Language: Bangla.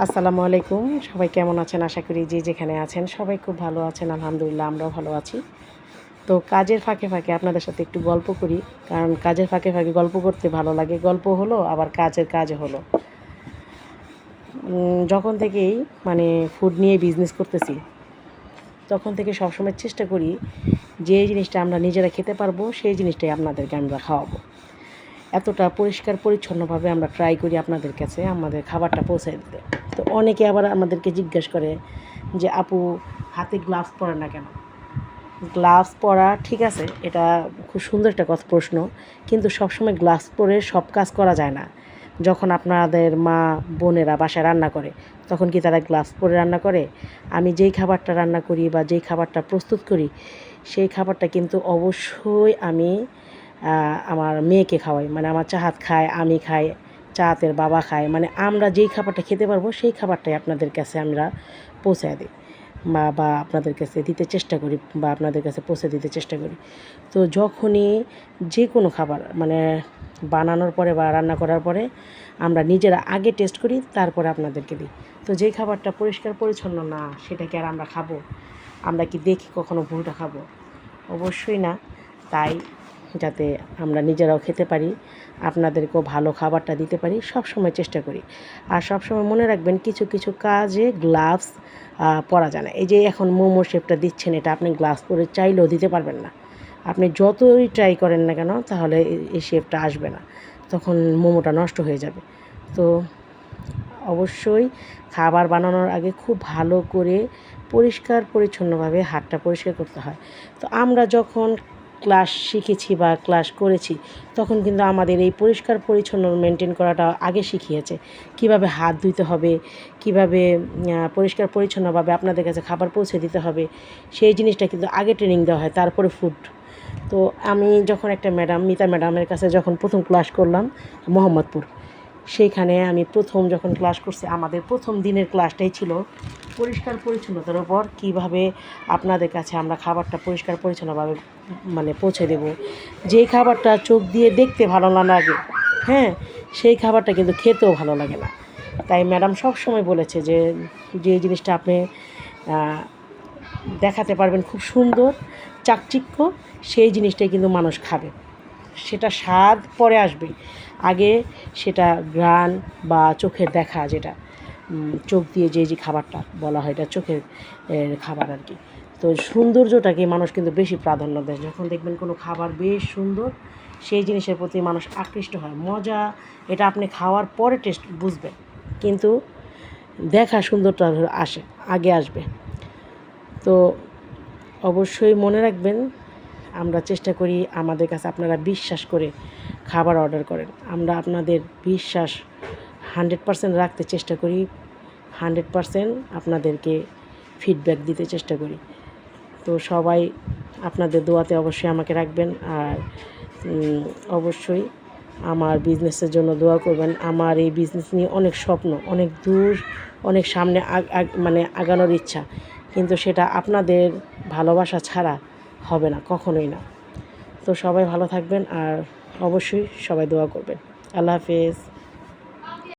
আসসালামু আলাইকুম। সবাই কেমন আছেন? আশা করি যে যেখানে আছেন সবাই খুব ভালো আছেন। আলহামদুলিল্লাহ আমরাও ভালো আছি। তো কাজের ফাঁকে, ফাঁকে আপনাদের সাথে একটু গল্প করি। কারণ কাজের ফাঁকে, ফাঁকে গল্প করতে ভালো লাগে। গল্প হলো আবার কাজও হলো। যখন থেকেই মানে ফুড নিয়ে বিজনেস করতেছি, তখন থেকে সবসময় চেষ্টা করি যে জিনিসটা আমরা নিজেরা খেতে পারবো সেই জিনিসটাই আপনাদেরকে আমরা খাওয়াবো। এতটা পরিষ্কার পরিচ্ছন্নভাবে আমরা ট্রাই করি আপনাদের কাছে আমাদের খাবারটা পৌঁছে দিতে। তো অনেকে আবার আমাদেরকে জিজ্ঞেস করে যে আপু হাতে গ্লাভস পরে না কেন? গ্লাভস পরা ঠিক আছে, এটা খুব সুন্দর একটা প্রশ্ন, কিন্তু সবসময় গ্লাভস পরে সব কাজ করা যায় না। যখন আপনাদের মা বোনেরা বাসায় রান্না করে তখন কি তারা গ্লাভস পরে রান্না করে? আমি যেই খাবারটা রান্না করি বা যেই খাবারটা প্রস্তুত করি সেই খাবারটা কিন্তু অবশ্যই আমি আমার মেয়েকে খাওয়াই, মানে আমার চাহাত খায়, আমি খাই, চাহাতের বাবা খায়, মানে আমরা যেই খাবারটা খেতে পারবো সেই খাবারটাই আপনাদের কাছে আমরা পৌঁছায় দিই বা আপনাদের কাছে দিতে চেষ্টা করি বা আপনাদের কাছে পৌঁছে দিতে চেষ্টা করি। তো যখনই যে কোনো খাবার মানে বানানোর পরে বা রান্না করার পরে আমরা নিজেরা আগে টেস্ট করি, তারপরে আপনাদেরকে দিই। তো যেই খাবারটা পরিষ্কার পরিচ্ছন্ন না সেটা কি আর আমরা খাবো? আমরা কি দেখি কখনো ভুলটা খাবো? অবশ্যই না। তাই যাতে আমরা নিজেরাও খেতে পারি, আপনাদেরকেও ভালো খাবারটা দিতে পারি সব সময় চেষ্টা করি। আর সবসময় মনে রাখবেন কিছু কিছু কাজে গ্লাভস পরা যায় না। এই যে এখন মোমো শেপটা দিচ্ছেন, এটা আপনি গ্লাভস পরে চাইলেও দিতে পারবেন না। আপনি যতই ট্রাই করেন না কেন তাহলে এই শেপটা আসবে না, তখন মোমোটা নষ্ট হয়ে যাবে। তো অবশ্যই খাবার বানানোর আগে খুব ভালো করে পরিষ্কার পরিচ্ছন্নভাবে হাতটা পরিষ্কার করতে হয়। তো আমরা যখন ক্লাস শিখেছি বা ক্লাস করেছি তখন কিন্তু আমাদের এই পরিষ্কার পরিচ্ছন্ন মেনটেন করাটা আগে শিখিয়েছে। কিভাবে হাত ধুইতে হবে, কিভাবে পরিষ্কার পরিচ্ছন্নভাবে আপনাদের কাছে খাবার পৌঁছে দিতে হবে, সেই জিনিসটা কিন্তু আগে ট্রেনিং দেওয়া হয়, তারপরে ফুড। তো আমি যখন একটা ম্যাডাম মিতা ম্যাডামের কাছে যখন প্রথম ক্লাস করলাম মোহাম্মদপুর, সেইখানে আমি প্রথম যখন ক্লাস করছি আমাদের প্রথম দিনের ক্লাসটাই ছিল পরিষ্কার পরিচ্ছন্নতার ওপর, কীভাবে আপনাদের কাছে আমরা খাবারটা পরিষ্কার পরিচ্ছন্নভাবে মানে পৌঁছে দেব। যেই খাবারটা চোখ দিয়ে দেখতে ভালো না লাগে, হ্যাঁ, সেই খাবারটা কিন্তু খেতেও ভালো লাগে না। তাই ম্যাডাম সব সময় বলেছে যে যে জিনিসটা আপনি দেখাতে পারবেন খুব সুন্দর চাকচিক্য, সেই জিনিসটাই কিন্তু মানুষ খাবে। সেটা স্বাদ পরে আসবে, আগে সেটা ঘ্রাণ বা চোখের দেখা, যেটা চোখ দিয়ে যে খাবারটা বলা হয় এটা চোখের খাবার আর কি। তো সৌন্দর্যটাকে মানুষ কিন্তু বেশি প্রাধান্য দেয়। যখন দেখবেন কোনো খাবার বেশ সুন্দর সেই জিনিসের প্রতি মানুষ আকৃষ্ট হয়। মজা এটা আপনি খাওয়ার পরে টেস্ট বুঝবেন, কিন্তু দেখা সুন্দরটা আগে আসবে। তো অবশ্যই মনে রাখবেন, আমরা চেষ্টা করি আমাদের কাছে আপনারা বিশ্বাস করে খাবার অর্ডার করেন। আমরা আপনাদের বিশ্বাস 100% রাখতে চেষ্টা করি, 100% আপনাদেরকে ফিডব্যাক দিতে চেষ্টা করি। তো সবাই আপনাদের দোয়াতে অবশ্যই আমাকে রাখবেন। আর অবশ্যই আমার বিজনেসের জন্য দোয়া করবেন। আমার এই বিজনেস নিয়ে অনেক স্বপ্ন, অনেক দূর, অনেক সামনে মানে আগানোর ইচ্ছা, কিন্তু সেটা আপনাদের ভালোবাসা ছাড়া হবে না, কখনোই না। তো সবাই ভালো থাকবেন আর অবশ্যই সবাই দোয়া করবেন। আল্লাহ হাফেজ।